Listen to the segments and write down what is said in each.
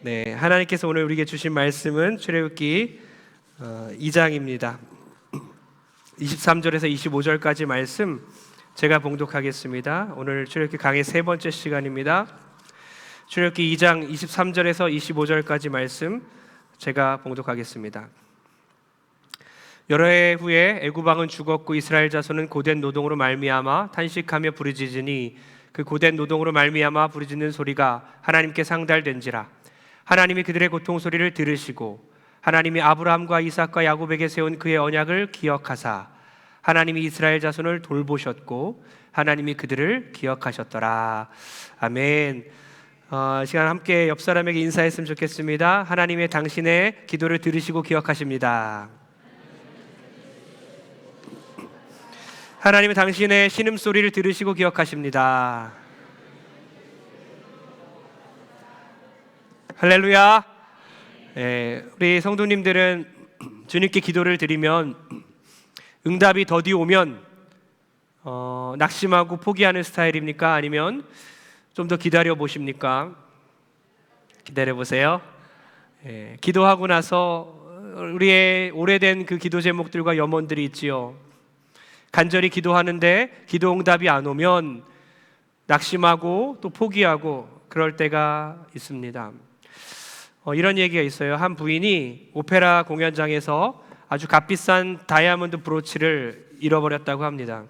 네, 하나님께서 오늘 우리에게 주신 말씀은 출애굽기 2장입니다. 23절에서 25절까지 말씀 제가 봉독하겠습니다. 오늘 출애굽기 강의 세 번째 시간입니다. 출애굽기 2장 23절에서 25절까지 말씀 제가 봉독하겠습니다. 여러 해 후에 애굽 왕은 죽었고 이스라엘 자손은 고된 노동으로 말미암아 탄식하며 부르짖으니 그 고된 노동으로 말미암아 부르짖는 소리가 하나님께 상달된지라. 하나님이 그들의 고통 소리를 들으시고 하나님이 아브라함과 이삭과 야곱에게 세운 그의 언약을 기억하사 하나님이 이스라엘 자손을 돌보셨고 하나님이 그들을 기억하셨더라. 아멘. 시간 함께 옆 사람에게 인사했으면 좋겠습니다. 하나님의 당신의 기도를 들으시고 기억하십니다. 하나님의 당신의 신음소리를 들으시고 기억하십니다. 할렐루야. 우리 성도님들은 주님께 기도를 드리면 응답이 더디 오면 낙심하고 포기하는 스타일입니까? 아니면 좀 더 기다려 보십니까? 기다려 보세요. 기도하고 나서 우리의 오래된 그 기도 제목들과 염원들이 있지요. 간절히 기도하는데 기도 응답이 안 오면 낙심하고 또 포기하고 그럴 때가 있습니다. 이런 얘기가 있어요. 한 부인이 오페라 공연장에서 아주 값비싼 다이아몬드 브로치를 잃어버렸다고 합니다.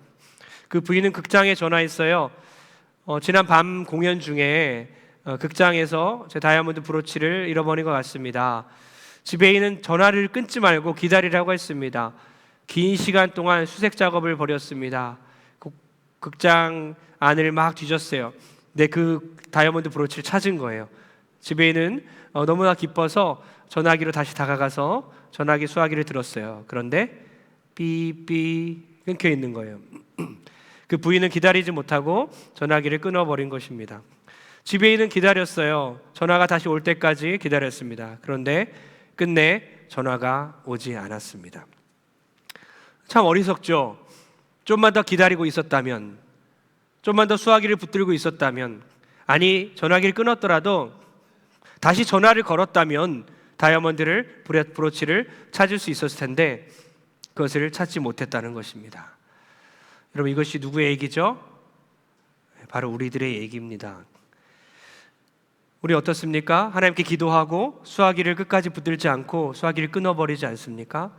그 부인은 극장에 전화했어요. 지난 밤 공연 중에 극장에서 제 다이아몬드 브로치를 잃어버린 것 같습니다. 집에 있는 전화를 끊지 말고 기다리라고 했습니다. 긴 시간 동안 수색 작업을 벌였습니다. 극장 안을 막 뒤졌어요. 근데 그 다이아몬드 브로치를 찾은 거예요. 집에 있는 너무나 기뻐서 전화기로 다시 다가가서 전화기 수화기를 들었어요. 그런데 삐삐 끊겨 있는 거예요. 그 부인은 기다리지 못하고 전화기를 끊어버린 것입니다. 집에 기다렸어요. 전화가 다시 올 때까지 기다렸습니다. 그런데 끝내 전화가 오지 않았습니다. 참 어리석죠. 좀만 더 기다리고 있었다면, 좀만 더 수화기를 붙들고 있었다면, 아니 전화기를 끊었더라도 다시 전화를 걸었다면 다이아몬드 브로치를 찾을 수 있었을 텐데 그것을 찾지 못했다는 것입니다. 여러분, 이것이 누구의 얘기죠? 바로 우리들의 얘기입니다. 우리 어떻습니까? 하나님께 기도하고 수화기를 끝까지 붙들지 않고 수화기를 끊어버리지 않습니까?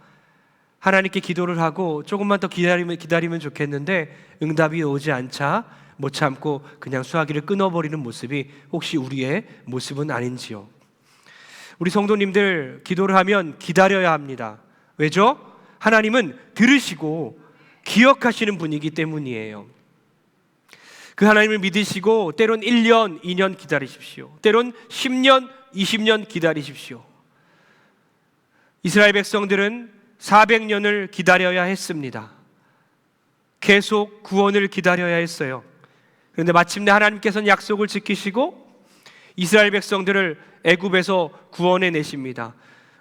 하나님께 기도를 하고 조금만 더 기다리면 좋겠는데 응답이 오지 않자 못 참고 그냥 수화기를 끊어버리는 모습이 혹시 우리의 모습은 아닌지요? 우리 성도님들, 기도를 하면 기다려야 합니다. 왜죠? 하나님은 들으시고 기억하시는 분이기 때문이에요. 그 하나님을 믿으시고 때론 1년, 2년 기다리십시오. 때론 10년, 20년 기다리십시오. 이스라엘 백성들은 400년을 기다려야 했습니다. 계속 구원을 기다려야 했어요. 그런데 마침내 하나님께서는 약속을 지키시고 이스라엘 백성들을 애굽에서 구원해 내십니다.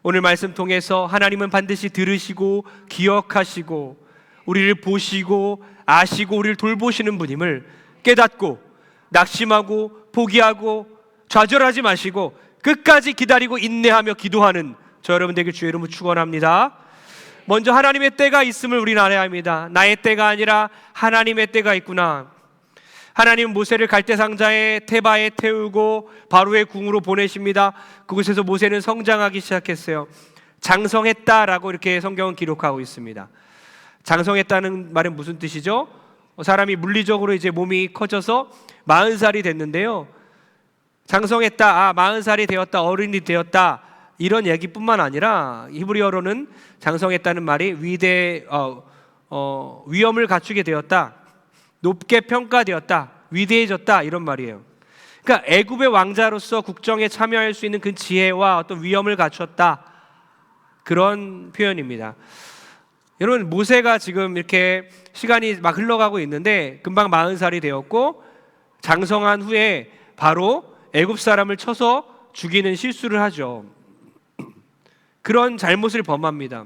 오늘 말씀 통해서 하나님은 반드시 들으시고 기억하시고 우리를 보시고 아시고 우리를 돌보시는 분임을 깨닫고 낙심하고 포기하고 좌절하지 마시고 끝까지 기다리고 인내하며 기도하는 저 여러분 되길 주의 이름으로 축원합니다. 먼저 하나님의 때가 있음을 우리는 알아야 합니다. 나의 때가 아니라 하나님의 때가 있구나. 하나님은 모세를 갈대상자의 테바에 태우고 바로의 궁으로 보내십니다. 그곳에서 모세는 성장하기 시작했어요. 장성했다라고 이렇게 성경은 기록하고 있습니다. 장성했다는 말은 무슨 뜻이죠? 사람이 물리적으로 이제 몸이 커져서 40살이 됐는데요. 장성했다, 40살이 되었다, 어른이 되었다, 이런 얘기뿐만 아니라 히브리어로는 장성했다는 말이 위엄을 갖추게 되었다, 높게 평가되었다, 위대해졌다, 이런 말이에요. 그러니까 애굽의 왕자로서 국정에 참여할 수 있는 그 지혜와 어떤 위엄을 갖췄다, 그런 표현입니다. 여러분, 모세가 지금 이렇게 시간이 막 흘러가고 있는데 금방 40살이 되었고 장성한 후에 바로 애굽 사람을 쳐서 죽이는 실수를 하죠. 그런 잘못을 범합니다.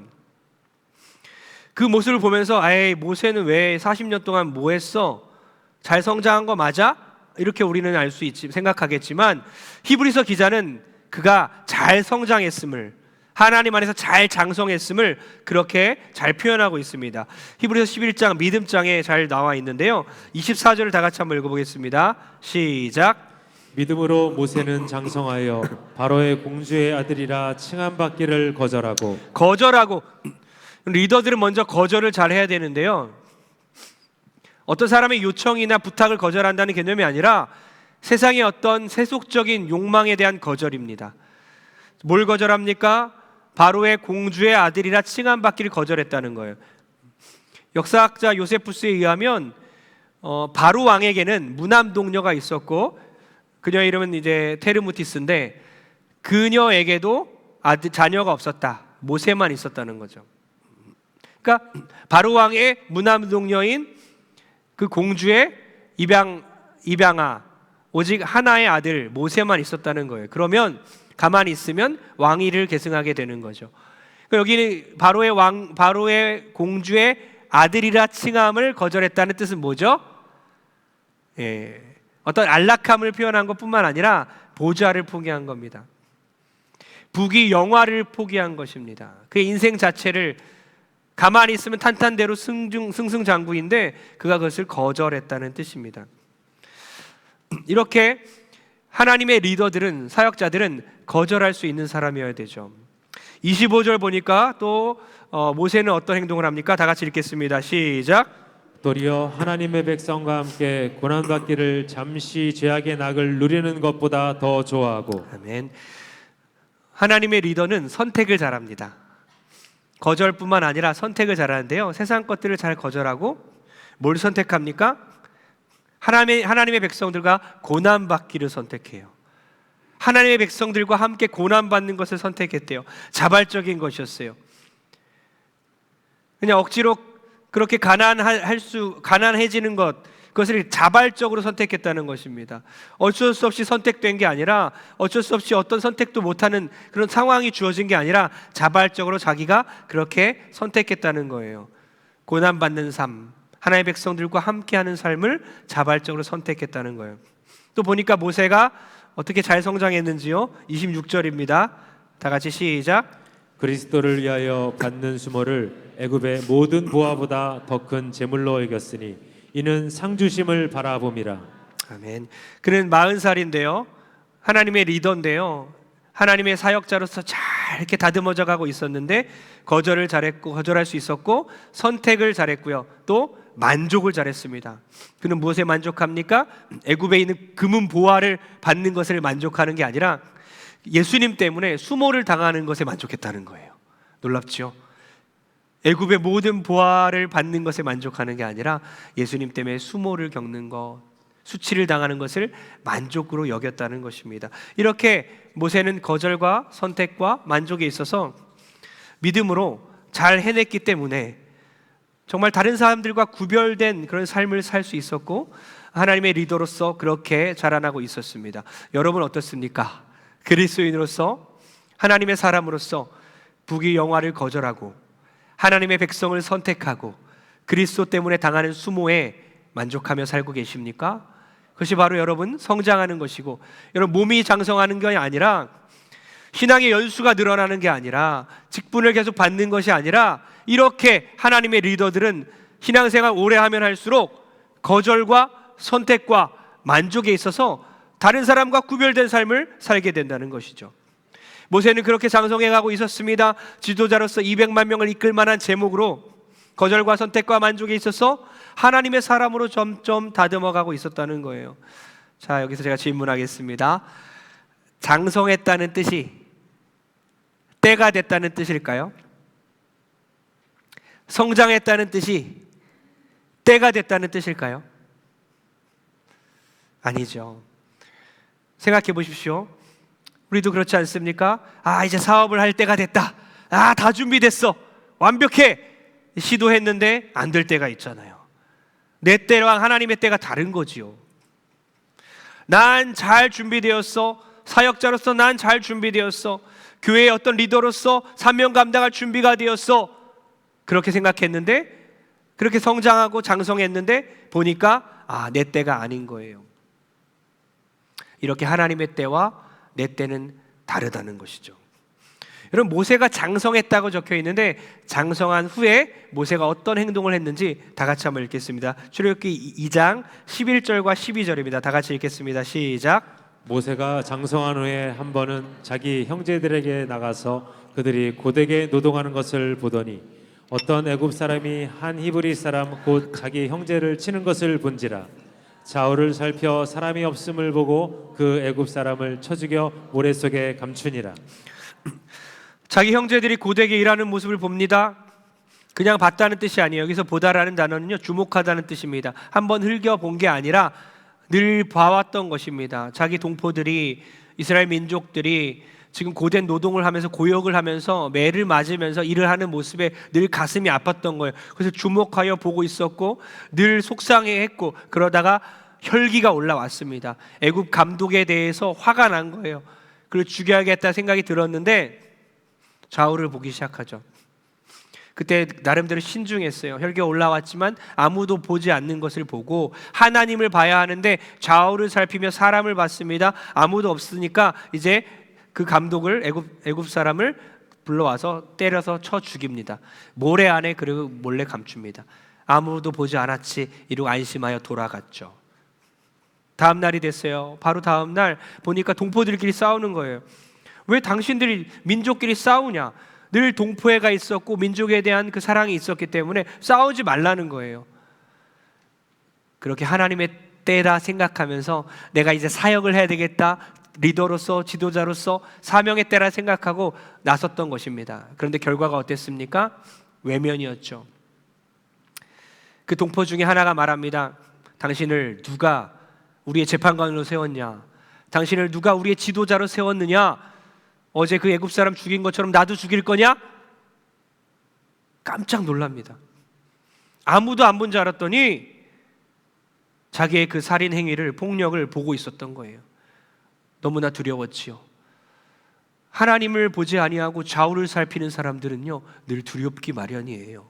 그 모습을 보면서 에이, 모세는 왜 40년 동안 뭐 했어? 잘 성장한 거 맞아? 이렇게 우리는 알 수 있지 생각하겠지만 히브리서 기자는 그가 잘 성장했음을, 하나님 안에서 잘 장성했음을 그렇게 잘 표현하고 있습니다. 히브리서 11장 믿음장에 잘 나와 있는데요, 24절을 다 같이 한번 읽어보겠습니다. 시작. 믿음으로 모세는 장성하여 바로의 공주의 아들이라 칭함받기를 거절하고. 리더들은 먼저 거절을 잘 해야 되는데요, 어떤 사람의 요청이나 부탁을 거절한다는 개념이 아니라 세상의 어떤 세속적인 욕망에 대한 거절입니다. 뭘 거절합니까? 바로의 공주의 아들이라 칭함받기를 거절했다는 거예요. 역사학자 요세푸스에 의하면 바로 왕에게는 무남동녀가 있었고, 그녀의 이름은 이제 테르무티스인데 그녀에게도 자녀가 없었다. 모세만 있었다는 거죠. 그러니까 바로 왕의 무남동녀인 그 공주의 입양아, 오직 하나의 아들 모세만 있었다는 거예요. 그러면 가만히 있으면 왕위를 계승하게 되는 거죠. 여기는 바로의 공주의 아들이라 칭함을 거절했다는 뜻은 뭐죠? 어떤 안락함을 표현한 것뿐만 아니라 보좌를 포기한 겁니다. 부귀 영화를 포기한 것입니다. 그의 인생 자체를, 가만히 있으면 탄탄대로 승승장구인데 그가 그것을 거절했다는 뜻입니다. 이렇게 하나님의 리더들은, 사역자들은 거절할 수 있는 사람이어야 되죠. 25절 보니까 또 모세는 어떤 행동을 합니까? 다 같이 읽겠습니다. 시작. 도리어 하나님의 백성과 함께 고난받기를 잠시 죄악의 낙을 누리는 것보다 더 좋아하고. 아멘. 하나님의 리더는 선택을 잘합니다. 거절뿐만 아니라 선택을 잘하는데요, 세상 것들을 잘 거절하고 뭘 선택합니까? 하나님의 백성들과 고난받기를 선택해요. 하나님의 백성들과 함께 고난받는 것을 선택했대요. 자발적인 것이었어요. 그냥 억지로 그렇게 가난해지는 그것을 자발적으로 선택했다는 것입니다. 어쩔 수 없이 선택된 게 아니라, 어쩔 수 없이 어떤 선택도 못하는 그런 상황이 주어진 게 아니라 자발적으로 자기가 그렇게 선택했다는 거예요. 고난받는 삶, 하나님의 백성들과 함께하는 삶을 자발적으로 선택했다는 거예요. 또 보니까 모세가 어떻게 잘 성장했는지요. 26절입니다. 다 같이 시작. 그리스도를 위하여 받는 수모를 애굽의 모든 보화보다 더 큰 재물로 여겼으니 이는 상주심을 바라봄이라. 아멘. 그는 40살인데요, 하나님의 리더인데요, 하나님의 사역자로서 잘 이렇게 다듬어져 가고 있었는데 거절을 잘했고, 거절할 수 있었고, 선택을 잘했고요, 또 만족을 잘했습니다. 그는 무엇에 만족합니까? 애굽에 있는 금은 보화를 받는 것을 만족하는 게 아니라 예수님 때문에 수모를 당하는 것에 만족했다는 거예요. 놀랍죠? 애굽의 모든 보화를 받는 것에 만족하는 게 아니라 예수님 때문에 수모를 겪는 것, 수치를 당하는 것을 만족으로 여겼다는 것입니다. 이렇게 모세는 거절과 선택과 만족에 있어서 믿음으로 잘 해냈기 때문에 정말 다른 사람들과 구별된 그런 삶을 살 수 있었고, 하나님의 리더로서 그렇게 자라나고 있었습니다. 여러분 어떻습니까? 그리스도인으로서, 하나님의 사람으로서 부귀 영화를 거절하고 하나님의 백성을 선택하고 그리스도 때문에 당하는 수모에 만족하며 살고 계십니까? 그것이 바로 여러분 성장하는 것이고, 여러분 몸이 장성하는 게 아니라, 신앙의 연수가 늘어나는 게 아니라, 직분을 계속 받는 것이 아니라, 이렇게 하나님의 리더들은 신앙생활 오래 하면 할수록 거절과 선택과 만족에 있어서 다른 사람과 구별된 삶을 살게 된다는 것이죠. 모세는 그렇게 장성해가고 있었습니다. 지도자로서 200만 명을 이끌 만한 제목으로 거절과 선택과 만족에 있어서 하나님의 사람으로 점점 다듬어가고 있었다는 거예요. 자, 여기서 제가 질문하겠습니다. 장성했다는 뜻이 때가 됐다는 뜻일까요? 성장했다는 뜻이 때가 됐다는 뜻일까요? 아니죠. 생각해 보십시오. 우리도 그렇지 않습니까? 이제 사업을 할 때가 됐다. 다 준비됐어. 완벽해. 시도했는데 안 될 때가 있잖아요. 내 때랑 하나님의 때가 다른 거지요. 난 잘 준비되었어. 사역자로서 난 잘 준비되었어. 교회의 어떤 리더로서 사명 감당할 준비가 되었어. 그렇게 생각했는데, 그렇게 성장하고 장성했는데 보니까 내 때가 아닌 거예요. 이렇게 하나님의 때와 내 때는 다르다는 것이죠. 여러분, 모세가 장성했다고 적혀 있는데 장성한 후에 모세가 어떤 행동을 했는지 다 같이 한번 읽겠습니다. 출애굽기 2장 11절과 12절입니다. 다 같이 읽겠습니다. 시작. 모세가 장성한 후에 한 번은 자기 형제들에게 나가서 그들이 고되게 노동하는 것을 보더니 어떤 애굽 사람이 한 히브리 사람 곧 자기 형제를 치는 것을 본지라. 좌우를 살펴 사람이 없음을 보고 그 애굽 사람을 쳐 죽여 모래 속에 감추니라. 자기 형제들이 고되게 일하는 모습을 봅니다. 그냥 봤다는 뜻이 아니에요. 여기서 보다라는 단어는요, 주목하다는 뜻입니다. 한번 흘겨본 게 아니라 늘 봐왔던 것입니다. 자기 동포들이, 이스라엘 민족들이 지금 고된 노동을 하면서 고역을 하면서 매를 맞으면서 일을 하는 모습에 늘 가슴이 아팠던 거예요. 그래서 주목하여 보고 있었고 늘 속상해했고, 그러다가 혈기가 올라왔습니다. 애굽 감독에 대해서 화가 난 거예요. 그를 죽여야겠다 생각이 들었는데 좌우를 보기 시작하죠. 그때 나름대로 신중했어요. 혈기가 올라왔지만 아무도 보지 않는 것을 보고 하나님을 봐야 하는데 좌우를 살피며 사람을 봤습니다. 아무도 없으니까 이제 그 감독을, 애굽 사람을 불러와서 때려서 쳐 죽입니다. 모래 안에 그리고 몰래 감춥니다. 아무도 보지 않았지 이러고 안심하여 돌아갔죠. 다음 날이 됐어요. 바로 다음 날 보니까 동포들끼리 싸우는 거예요. 왜 당신들이 민족끼리 싸우냐? 늘 동포애가 있었고 민족에 대한 그 사랑이 있었기 때문에 싸우지 말라는 거예요. 그렇게 하나님의 때라 생각하면서 내가 이제 사역을 해야 되겠다, 리더로서 지도자로서 사명의 때라 생각하고 나섰던 것입니다. 그런데 결과가 어땠습니까? 외면이었죠. 그 동포 중에 하나가 말합니다. 당신을 누가 우리의 재판관으로 세웠냐? 당신을 누가 우리의 지도자로 세웠느냐? 어제 그 애굽 사람 죽인 것처럼 나도 죽일 거냐? 깜짝 놀랍니다. 아무도 안 본 줄 알았더니 자기의 그 살인 행위를, 폭력을 보고 있었던 거예요. 너무나 두려웠지요. 하나님을 보지 아니하고 좌우를 살피는 사람들은요, 늘 두렵기 마련이에요.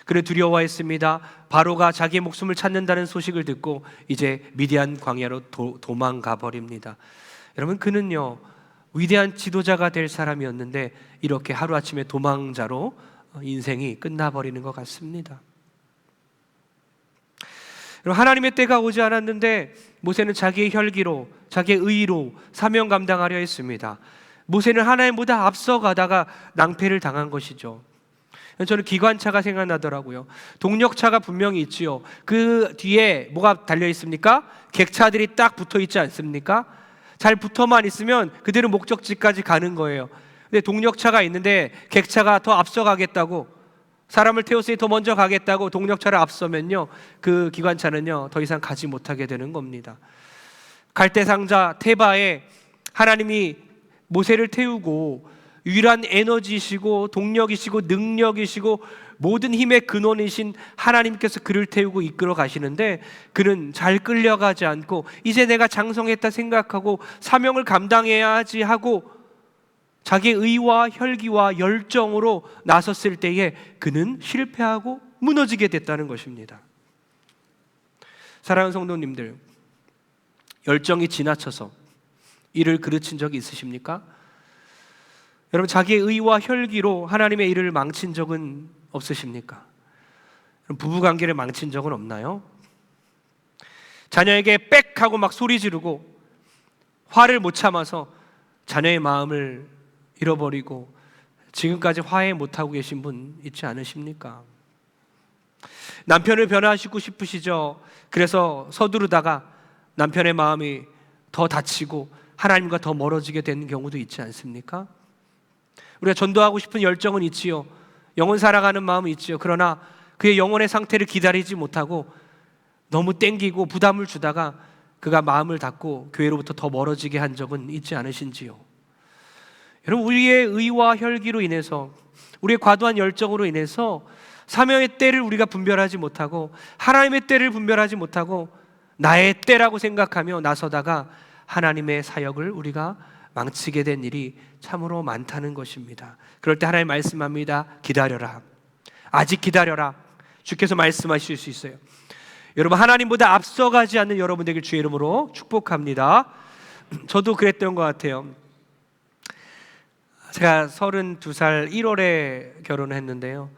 그래 두려워했습니다. 바로가 자기의 목숨을 찾는다는 소식을 듣고 이제 미디안 광야로 도망가 버립니다. 여러분, 그는요 위대한 지도자가 될 사람이었는데 이렇게 하루아침에 도망자로 인생이 끝나버리는 것 같습니다. 하나님의 때가 오지 않았는데 모세는 자기의 혈기로, 자기의 의로 사명 감당하려 했습니다. 모세는 하나님보다 앞서가다가 낭패를 당한 것이죠. 저는 기관차가 생각나더라고요. 동력차가 분명히 있지요. 그 뒤에 뭐가 달려 있습니까? 객차들이 딱 붙어 있지 않습니까? 잘 붙어만 있으면 그대로 목적지까지 가는 거예요. 근데 동력차가 있는데 객차가 더 앞서가겠다고, 사람을 태웠으니 더 먼저 가겠다고 동력차를 앞서면요, 그 기관차는요 더 이상 가지 못하게 되는 겁니다. 갈대상자 테바에 하나님이 모세를 태우고 유일한 에너지이시고 동력이시고 능력이시고 모든 힘의 근원이신 하나님께서 그를 태우고 이끌어 가시는데 그는 잘 끌려가지 않고 이제 내가 장성했다 생각하고 사명을 감당해야지 하고 자기의 의와 혈기와 열정으로 나섰을 때에 그는 실패하고 무너지게 됐다는 것입니다. 사랑하는 성도님들, 열정이 지나쳐서 일을 그르친 적이 있으십니까? 여러분, 자기의 의와 혈기로 하나님의 일을 망친 적은 없으십니까? 부부관계를 망친 적은 없나요? 자녀에게 빽 하고 막 소리 지르고 화를 못 참아서 자녀의 마음을 잃어버리고 지금까지 화해 못하고 계신 분 있지 않으십니까? 남편을 변화시키고 싶으시죠? 그래서 서두르다가 남편의 마음이 더 다치고 하나님과 더 멀어지게 되는 경우도 있지 않습니까? 우리가 전도하고 싶은 열정은 있지요. 영혼 살아가는 마음은 있지요. 그러나 그의 영혼의 상태를 기다리지 못하고 너무 땡기고 부담을 주다가 그가 마음을 닫고 교회로부터 더 멀어지게 한 적은 있지 않으신지요? 여러분, 우리의 의와 혈기로 인해서, 우리의 과도한 열정으로 인해서 사명의 때를 우리가 분별하지 못하고 하나님의 때를 분별하지 못하고 나의 때라고 생각하며 나서다가 하나님의 사역을 우리가 망치게 된 일이 참으로 많다는 것입니다. 그럴 때 하나님 말씀합니다. 기다려라. 아직 기다려라. 주께서 말씀하실 수 있어요. 여러분, 하나님보다 앞서가지 않는 여러분 되길 주의 이름으로 축복합니다. 저도 그랬던 것 같아요. 제가 32살 1월에 결혼을 했는데요.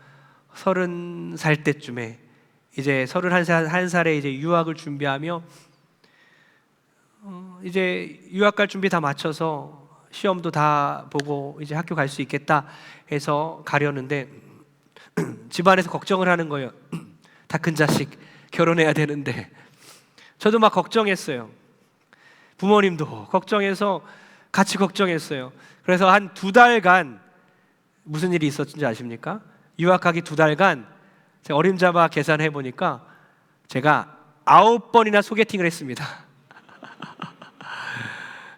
30살 때쯤에 이제 31살에 이제 유학을 준비하며 이제 유학 갈 준비 다 마쳐서 시험도 다 보고 이제 학교 갈 수 있겠다 해서 가려는데 집안에서 걱정을 하는 거예요. 다 큰 자식 결혼해야 되는데 저도 막 걱정했어요. 부모님도 걱정해서 같이 걱정했어요. 그래서 한 2달간 무슨 일이 있었는지 아십니까? 유학하기 2달간 제가 어림잡아 계산해 보니까 제가 9번이나 소개팅을 했습니다.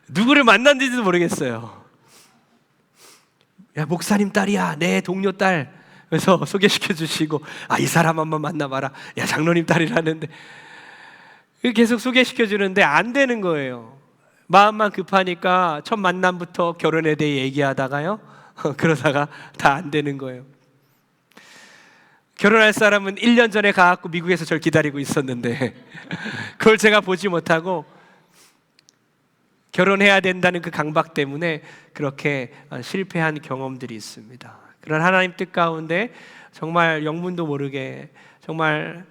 누구를 만났는지도 모르겠어요. 야, 목사님 딸이야, 내 동료 딸. 그래서 소개시켜 주시고, 이 사람 한번 만나봐라. 야, 장로님 딸이라는데 계속 소개시켜 주는데 안 되는 거예요. 마음만 급하니까 첫 만남부터 결혼에 대해 얘기하다가요 그러다가 다 안 되는 거예요. 결혼할 사람은 1년 전에 가갖고 미국에서 절 기다리고 있었는데 그걸 제가 보지 못하고 결혼해야 된다는 그 강박 때문에 그렇게 실패한 경험들이 있습니다. 그런 하나님 뜻 가운데 정말 영문도 모르게 정말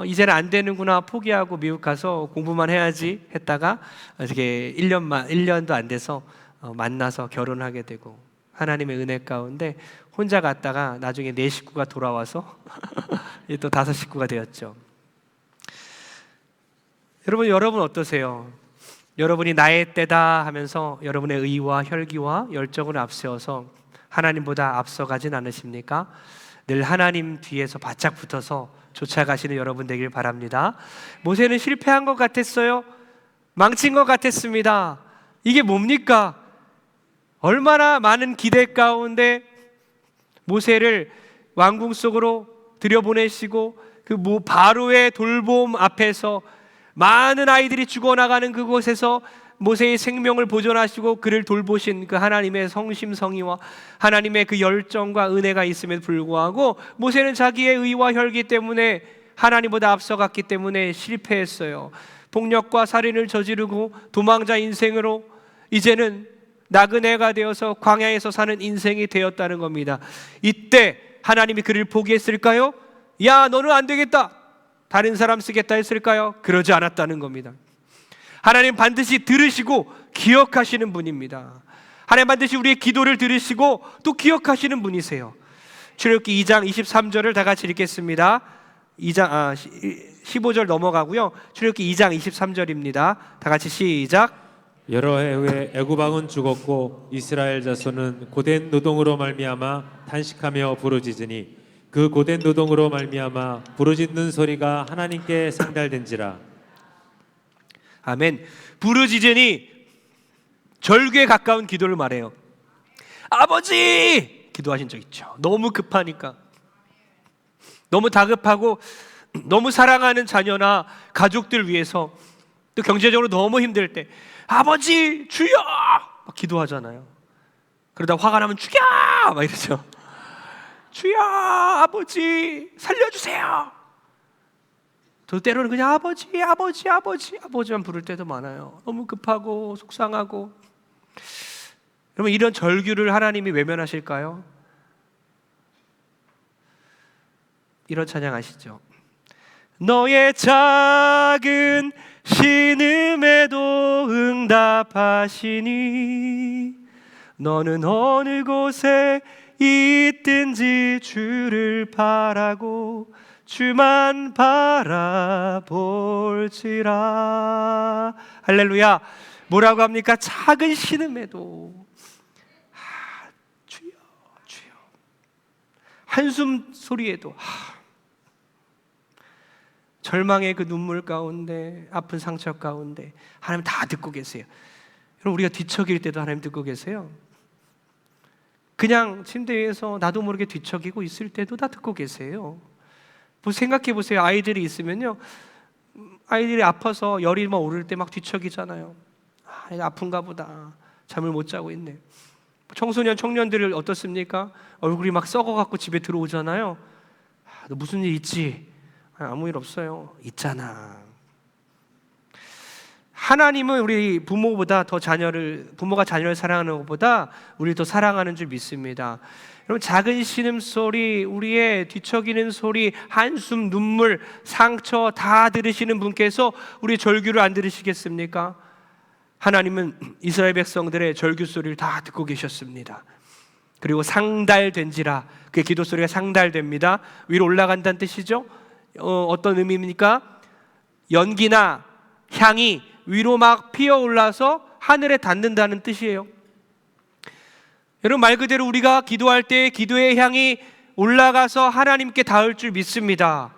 이제는 안 되는구나 포기하고 미국 가서 공부만 해야지 했다가 이렇게 1년도 안 돼서 만나서 결혼하게 되고, 하나님의 은혜 가운데 혼자 갔다가 나중에 4 식구가 돌아와서 또 5 식구가 되었죠. 여러분 어떠세요? 여러분이 나의 때다 하면서 여러분의 의와 혈기와 열정을 앞세워서 하나님보다 앞서가진 않으십니까? 늘 하나님 뒤에서 바짝 붙어서 쫓아가시는 여러분 되길 바랍니다. 모세는 실패한 것 같았어요. 망친 것 같았습니다. 이게 뭡니까? 얼마나 많은 기대 가운데 모세를 왕궁 속으로 들여보내시고 그 바로의 돌봄 앞에서 많은 아이들이 죽어나가는 그곳에서 모세의 생명을 보존하시고 그를 돌보신 그 하나님의 성심성의와 하나님의 그 열정과 은혜가 있음에도 불구하고 모세는 자기의 의와 혈기 때문에 하나님보다 앞서갔기 때문에 실패했어요. 폭력과 살인을 저지르고 도망자 인생으로 이제는 나그네가 되어서 광야에서 사는 인생이 되었다는 겁니다. 이때 하나님이 그를 포기했을까요? 야, 너는 안 되겠다, 다른 사람 쓰겠다 했을까요? 그러지 않았다는 겁니다. 하나님 반드시 들으시고 기억하시는 분입니다. 하나님 반드시 우리의 기도를 들으시고 또 기억하시는 분이세요. 출애굽기 2장 23절을 다 같이 읽겠습니다. 15절 넘어가고요. 출애굽기 2장 23절입니다. 다 같이 시작. 여러 해 후에 애굽 왕은 죽었고 이스라엘 자손은 고된 노동으로 말미암아 탄식하며 부르짖으니 그 고된 노동으로 말미암아 부르짖는 소리가 하나님께 상달된지라. 아멘. 부르짖으니 절규에 가까운 기도를 말해요. 아버지! 기도하신 적 있죠. 너무 급하니까, 너무 다급하고 너무 사랑하는 자녀나 가족들 위해서 또 경제적으로 너무 힘들 때 아버지 주여! 막 기도하잖아요. 그러다 화가 나면 죽여! 막 이러죠. 주여 아버지 살려주세요. 저 때로는 그냥 아버지만 부를 때도 많아요. 너무 급하고 속상하고. 여러분, 이런 절규를 하나님이 외면하실까요? 이런 찬양 아시죠? 너의 작은 신음에도 응답하시니 너는 어느 곳에 있든지 주를 바라고 주만 바라볼지라. 할렐루야. 뭐라고 합니까? 작은 신음에도 주여 주여, 한숨 소리에도 절망의 그 눈물 가운데, 아픈 상처 가운데 하나님 다 듣고 계세요. 여러분, 우리가 뒤척일 때도 하나님 듣고 계세요. 그냥 침대 위에서 나도 모르게 뒤척이고 있을 때도 다 듣고 계세요. 뭐 생각해 보세요. 아이들이 있으면요, 아이들이 아파서 열이 막 오를 때 막 뒤척이잖아요. 아픈가 보다, 잠을 못 자고 있네. 청소년 청년들을 어떻습니까? 얼굴이 막 썩어갖고 집에 들어오잖아요. 너 무슨 일 있지? 아무 일 없어요. 있잖아. 하나님은 우리 부모가 자녀를 사랑하는 것보다 우리를 더 사랑하는 줄 믿습니다. 여러분, 작은 신음소리, 우리의 뒤척이는 소리, 한숨, 눈물, 상처 다 들으시는 분께서 우리 절규를 안 들으시겠습니까? 하나님은 이스라엘 백성들의 절규 소리를 다 듣고 계셨습니다. 그리고 상달된지라, 그의 기도 소리가 상달됩니다. 위로 올라간다는 뜻이죠. 어떤 의미입니까? 연기나 향이 위로 막 피어올라서 하늘에 닿는다는 뜻이에요. 여러분, 말 그대로 우리가 기도할 때 기도의 향이 올라가서 하나님께 닿을 줄 믿습니다.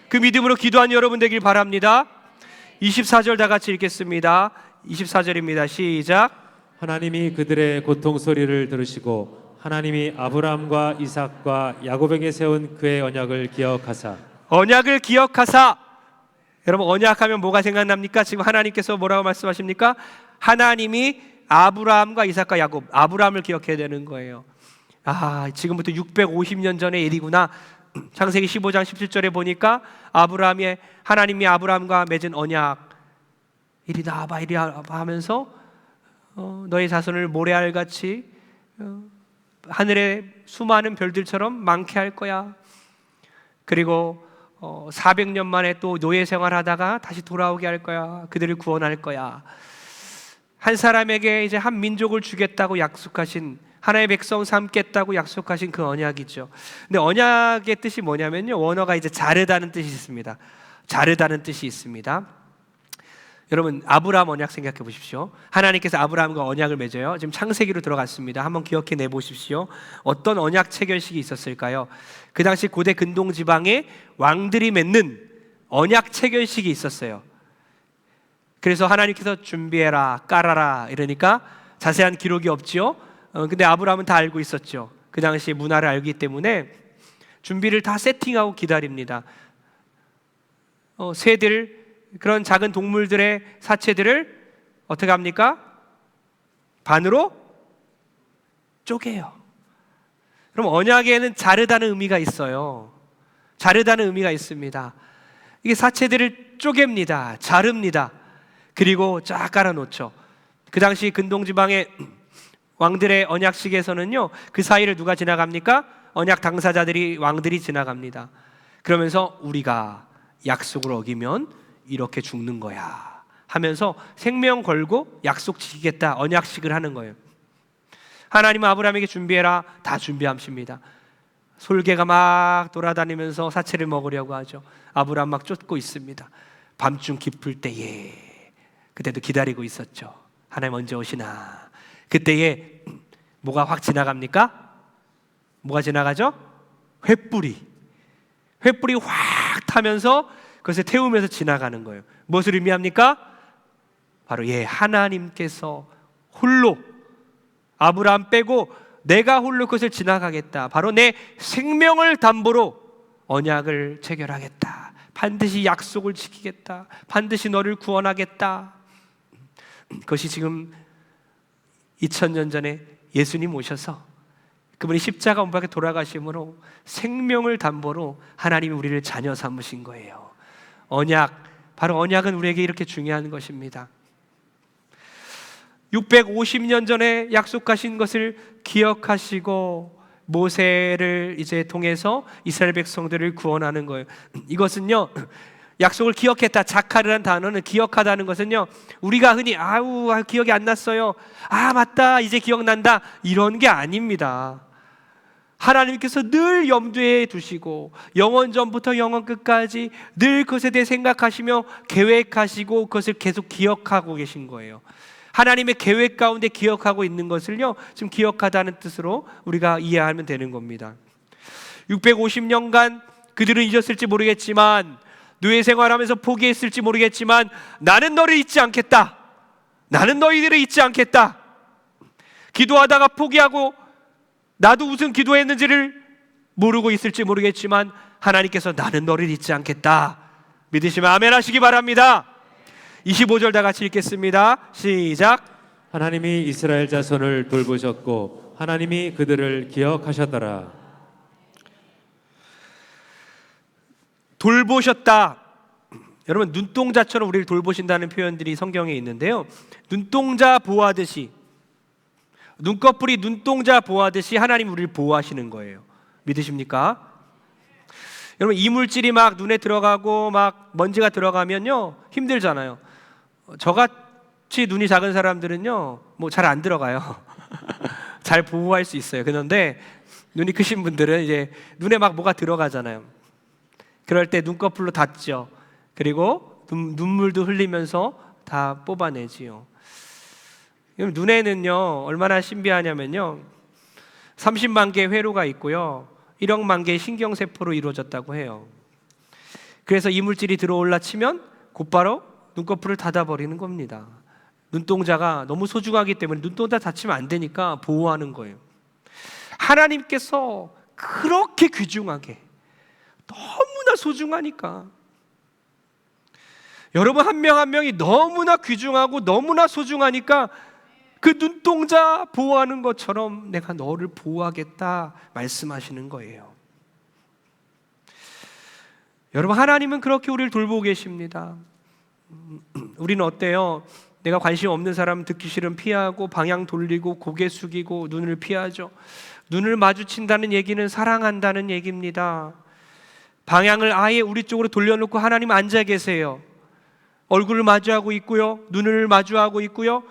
그 믿음으로 기도한 여러분 되길 바랍니다. 24절 다 같이 읽겠습니다. 24절입니다. 시작. 하나님이 그들의 고통 소리를 들으시고 하나님이 아브라함과 이삭과 야곱에게 세운 그의 언약을 기억하사. 언약을 기억하사. 여러분, 언약하면 뭐가 생각납니까? 지금 하나님께서 뭐라고 말씀하십니까? 하나님이 아브라함과 이삭과 야곱, 아브라함을 기억해야 되는 거예요. 지금부터 650년 전의 일이구나. 창세기 15장 17절에 보니까 하나님이 아브라함과 맺은 언약, 이리 나와봐 이리 나와봐 하면서 너의 자손을 모래알같이 하늘의 수많은 별들처럼 많게 할 거야. 그리고 400년 만에 또 노예 생활하다가 다시 돌아오게 할 거야. 그들을 구원할 거야. 한 사람에게 이제 한 민족을 주겠다고 약속하신, 하나의 백성 삼겠다고 약속하신 그 언약이죠. 근데 언약의 뜻이 뭐냐면요, 원어가 이제 자르다는 뜻이 있습니다. 자르다는 뜻이 있습니다. 여러분, 아브라함 언약 생각해 보십시오. 하나님께서 아브라함과 언약을 맺어요. 지금 창세기로 들어갔습니다. 한번 기억해 내 보십시오. 어떤 언약 체결식이 있었을까요? 그 당시 고대 근동 지방에 왕들이 맺는 언약 체결식이 있었어요. 그래서 하나님께서 준비해라, 깔아라 이러니까 자세한 기록이 없지요. 근데 아브라함은 다 알고 있었죠. 그 당시 문화를 알기 때문에 준비를 다 세팅하고 기다립니다. 새들, 그런 작은 동물들의 사체들을 어떻게 합니까? 반으로 쪼개요. 그럼 언약에는 자르다는 의미가 있어요. 자르다는 의미가 있습니다. 이게 사체들을 쪼갭니다. 자릅니다. 그리고 쫙 깔아놓죠. 그 당시 근동지방의 왕들의 언약식에서는요, 그 사이를 누가 지나갑니까? 언약 당사자들이, 왕들이 지나갑니다. 그러면서 우리가 약속을 어기면 이렇게 죽는 거야 하면서 생명 걸고 약속 지키겠다, 언약식을 하는 거예요. 하나님은 아브라함에게 준비해라, 다 준비하십니다. 솔개가 막 돌아다니면서 사체를 먹으려고 하죠. 아브라함 막 쫓고 있습니다. 밤중 깊을 때에, 그때도 기다리고 있었죠. 하나님 언제 오시나. 그때에 뭐가 확 지나갑니까? 뭐가 지나가죠? 횃불이 확 타면서 그것을 태우면서 지나가는 거예요. 무엇을 의미합니까? 바로 하나님께서 홀로, 아브라함 빼고 내가 홀로 그것을 지나가겠다. 바로 내 생명을 담보로 언약을 체결하겠다. 반드시 약속을 지키겠다. 반드시 너를 구원하겠다. 그것이 지금 2000년 전에 예수님 오셔서 그분이 십자가 원박에 돌아가심으로 생명을 담보로 하나님이 우리를 자녀 삼으신 거예요. 언약, 바로 언약은 우리에게 이렇게 중요한 것입니다. 650년 전에 약속하신 것을 기억하시고 모세를 이제 통해서 이스라엘 백성들을 구원하는 거예요. 이것은요, 약속을 기억했다. 자카르란 단어는, 기억하다는 것은요, 우리가 흔히 기억이 안 났어요, 맞다 이제 기억난다, 이런 게 아닙니다. 하나님께서 늘 염두에 두시고 영원 전부터 영원 끝까지 늘 그것에 대해 생각하시며 계획하시고 그것을 계속 기억하고 계신 거예요. 하나님의 계획 가운데 기억하고 있는 것을요, 지금 기억하다는 뜻으로 우리가 이해하면 되는 겁니다. 650년간 그들은 잊었을지 모르겠지만, 노예 생활하면서 포기했을지 모르겠지만, 나는 너를 잊지 않겠다, 나는 너희들을 잊지 않겠다. 기도하다가 포기하고 나도 무슨 기도했는지를 모르고 있을지 모르겠지만 하나님께서 나는 너를 잊지 않겠다. 믿으시면 아멘 하시기 바랍니다. 25절 다 같이 읽겠습니다. 시작. 하나님이 이스라엘 자손을 돌보셨고 하나님이 그들을 기억하셨더라. 돌보셨다. 여러분, 눈동자처럼 우리를 돌보신다는 표현들이 성경에 있는데요, 눈동자 보호하듯이, 눈꺼풀이 눈동자 보호하듯이 하나님 우리를 보호하시는 거예요. 믿으십니까? 여러분, 이물질이 막 눈에 들어가고 막 먼지가 들어가면요 힘들잖아요. 저같이 눈이 작은 사람들은요 뭐 잘 안 들어가요. 잘 보호할 수 있어요. 그런데 눈이 크신 분들은 이제 눈에 막 뭐가 들어가잖아요. 그럴 때 눈꺼풀로 닫죠. 그리고 눈물도 흘리면서 다 뽑아내지요. 눈에는요 얼마나 신비하냐면요, 30만 개의 회로가 있고요, 1억만 개의 신경세포로 이루어졌다고 해요. 그래서 이물질이 들어올라 치면 곧바로 눈꺼풀을 닫아버리는 겁니다. 눈동자가 너무 소중하기 때문에 눈동자 닫히면 안 되니까 보호하는 거예요. 하나님께서 그렇게 귀중하게, 너무나 소중하니까, 여러분 한 명 한 명이 너무나 귀중하고 너무나 소중하니까 그 눈동자 보호하는 것처럼 내가 너를 보호하겠다 말씀하시는 거예요. 여러분, 하나님은 그렇게 우리를 돌보고 계십니다. 우리는 어때요? 내가 관심 없는 사람 듣기 싫으면 피하고 방향 돌리고 고개 숙이고 눈을 피하죠. 눈을 마주친다는 얘기는 사랑한다는 얘기입니다. 방향을 아예 우리 쪽으로 돌려놓고 하나님 앉아 계세요. 얼굴을 마주하고 있고요, 눈을 마주하고 있고요,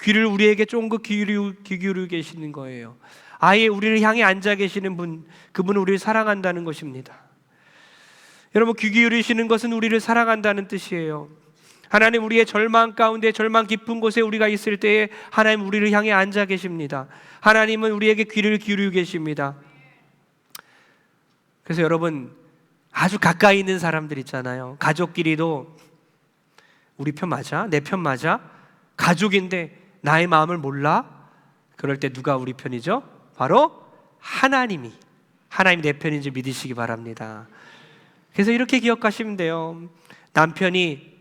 귀를 우리에게 쫑긋 귀 기울이고 계시는 거예요. 아예 우리를 향해 앉아 계시는 분, 그분은 우리를 사랑한다는 것입니다. 여러분, 귀 기울이시는 것은 우리를 사랑한다는 뜻이에요. 하나님, 우리의 절망 가운데, 절망 깊은 곳에 우리가 있을 때에 하나님 우리를 향해 앉아 계십니다. 하나님은 우리에게 귀를 기울이고 계십니다. 그래서 여러분, 아주 가까이 있는 사람들 있잖아요. 가족끼리도 우리 편 맞아? 내 편 맞아? 가족인데 나의 마음을 몰라? 그럴 때 누가 우리 편이죠? 바로 하나님 내 편인 줄 믿으시기 바랍니다. 그래서 이렇게 기억하시면 돼요. 남편이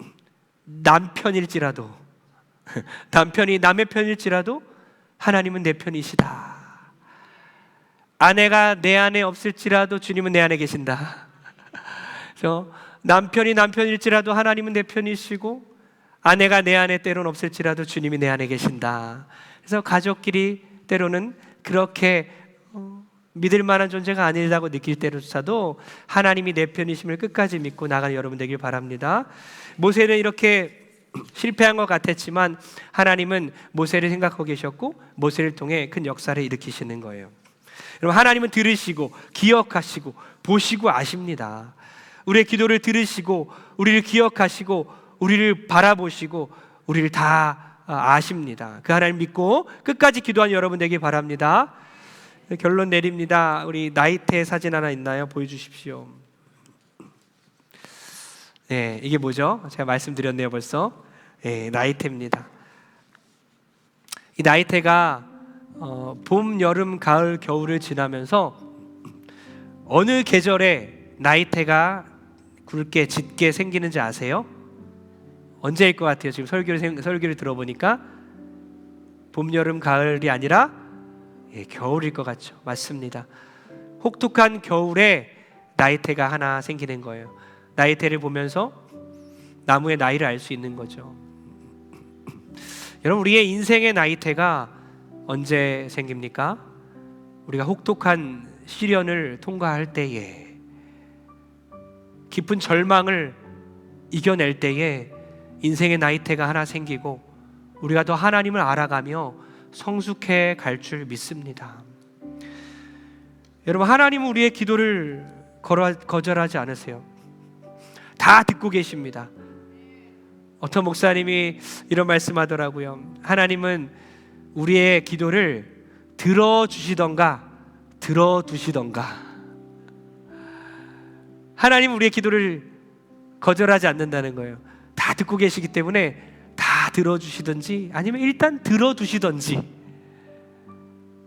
남편일지라도 남편이 남의 편일지라도 하나님은 내 편이시다. 아내가 내 안에 없을지라도 주님은 내 안에 계신다. 그래서 남편이 남편일지라도 하나님은 내 편이시고, 아내가 내 안에 때로는 없을지라도 주님이 내 안에 계신다. 그래서 가족끼리 때로는 그렇게 믿을 만한 존재가 아니라고 느낄 때조차도 하나님이 내 편이심을 끝까지 믿고 나가는 여러분 되길 바랍니다. 모세는 이렇게 실패한 것 같았지만 하나님은 모세를 생각하고 계셨고 모세를 통해 큰 역사를 일으키시는 거예요. 여러분, 하나님은 들으시고 기억하시고 보시고 아십니다. 우리의 기도를 들으시고 우리를 기억하시고 우리를 바라보시고 우리를 다 아십니다. 그 하나님 믿고 끝까지 기도하는 여러분 되길 바랍니다. 결론 내립니다. 우리 나이테 사진 하나 있나요? 보여주십시오. 네, 이게 뭐죠? 제가 말씀드렸네요 벌써. 네, 나이테입니다. 이 나이테가 봄, 여름, 가을, 겨울을 지나면서 어느 계절에 나이테가 굵게 짙게 생기는지 아세요? 언제일 것 같아요? 지금 설교를 들어보니까 봄, 여름, 가을이 아니라 겨울일 것 같죠? 맞습니다. 혹독한 겨울에 나이테가 하나 생기는 거예요. 나이테를 보면서 나무의 나이를 알 수 있는 거죠. 여러분, 우리의 인생의 나이테가 언제 생깁니까? 우리가 혹독한 시련을 통과할 때에, 깊은 절망을 이겨낼 때에 인생의 나이테가 하나 생기고 우리가 더 하나님을 알아가며 성숙해 갈 줄 믿습니다. 여러분, 하나님은 우리의 기도를 거절하지 않으세요. 다 듣고 계십니다. 어떤 목사님이 이런 말씀하더라고요. 하나님은 우리의 기도를 들어주시던가 들어두시던가. 하나님은 우리의 기도를 거절하지 않는다는 거예요. 다 듣고 계시기 때문에 다 들어주시든지 아니면 일단 들어두시든지,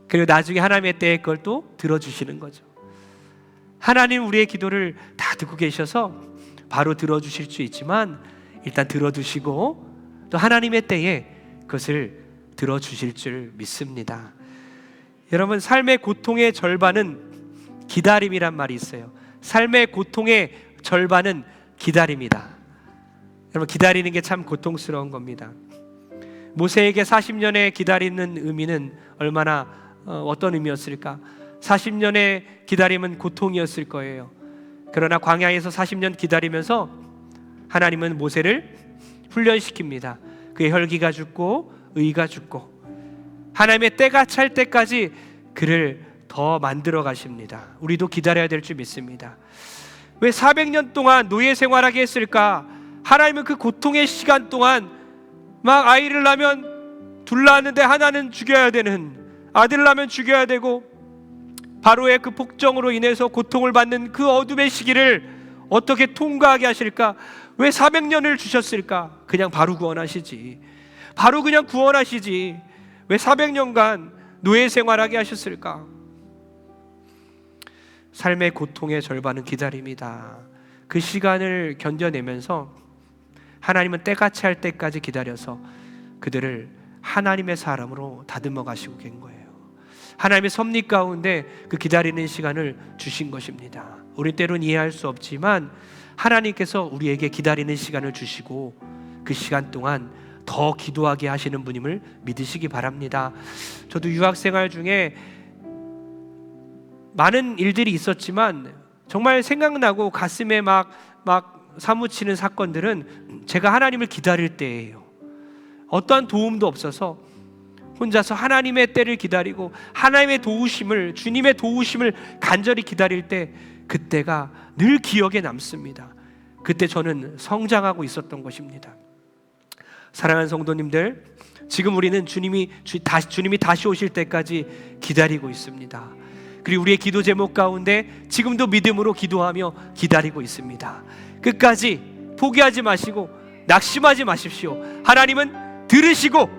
그리고 나중에 하나님의 때에 그걸 또 들어주시는 거죠. 하나님 우리의 기도를 다 듣고 계셔서 바로 들어주실 수 있지만 일단 들어두시고 또 하나님의 때에 그것을 들어주실 줄 믿습니다. 여러분, 삶의 고통의 절반은 기다림이란 말이 있어요. 삶의 고통의 절반은 기다림이다. 여러분, 기다리는 게 참 고통스러운 겁니다. 모세에게 40년의 기다리는 의미는 얼마나 어떤 의미였을까? 40년의 기다림은 고통이었을 거예요. 그러나 광야에서 40년 기다리면서 하나님은 모세를 훈련시킵니다. 그의 혈기가 죽고 의가 죽고 하나님의 때가 찰 때까지 그를 더 만들어 가십니다. 우리도 기다려야 될 줄 믿습니다. 왜 400년 동안 노예 생활하게 했을까? 하나님은 그 고통의 시간 동안 막 아이를 낳으면 둘 낳았는데 하나는 죽여야 되는, 아들 낳으면 죽여야 되고, 바로의 그 폭정으로 인해서 고통을 받는 그 어둠의 시기를 어떻게 통과하게 하실까? 왜 400년을 주셨을까? 그냥 바로 구원하시지. 바로 그냥 구원하시지. 왜 400년간 노예 생활하게 하셨을까? 삶의 고통의 절반은 기다림이다. 그 시간을 견뎌내면서 하나님은 때가 찰 때까지 기다려서 그들을 하나님의 사람으로 다듬어 가시고 간 거예요. 하나님의 섭리 가운데 그 기다리는 시간을 주신 것입니다. 우리 때로는 이해할 수 없지만 하나님께서 우리에게 기다리는 시간을 주시고 그 시간 동안 더 기도하게 하시는 분임을 믿으시기 바랍니다. 저도 유학생활 중에 많은 일들이 있었지만 정말 생각나고 가슴에 막 사무치는 사건들은 제가 하나님을 기다릴 때예요. 어떠한 도움도 없어서 혼자서 하나님의 때를 기다리고 하나님의 도우심을, 주님의 도우심을 간절히 기다릴 때, 그때가 늘 기억에 남습니다. 그때 저는 성장하고 있었던 것입니다. 사랑하는 성도님들, 지금 우리는 주님이 다시 오실 때까지 기다리고 있습니다. 그리고 우리의 기도 제목 가운데 지금도 믿음으로 기도하며 기다리고 있습니다. 끝까지 포기하지 마시고 낙심하지 마십시오. 하나님은 들으시고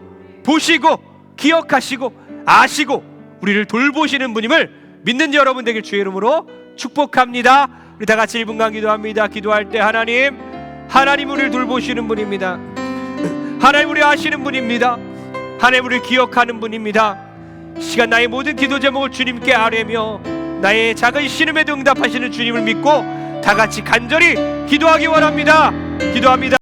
보시고 기억하시고 아시고 우리를 돌보시는 분임을 믿는 여러분 되길 주의 이름으로 축복합니다. 우리 다 같이 1분간 기도합니다. 기도할 때 하나님 우리를 돌보시는 분입니다. 하나님 우리 아시는 분입니다. 하나님 우리를 기억하는 분입니다. 시간 나의 모든 기도 제목을 주님께 아뢰며 나의 작은 신음에도 응답하시는 주님을 믿고 다 같이 간절히 기도하기 원합니다. 기도합니다.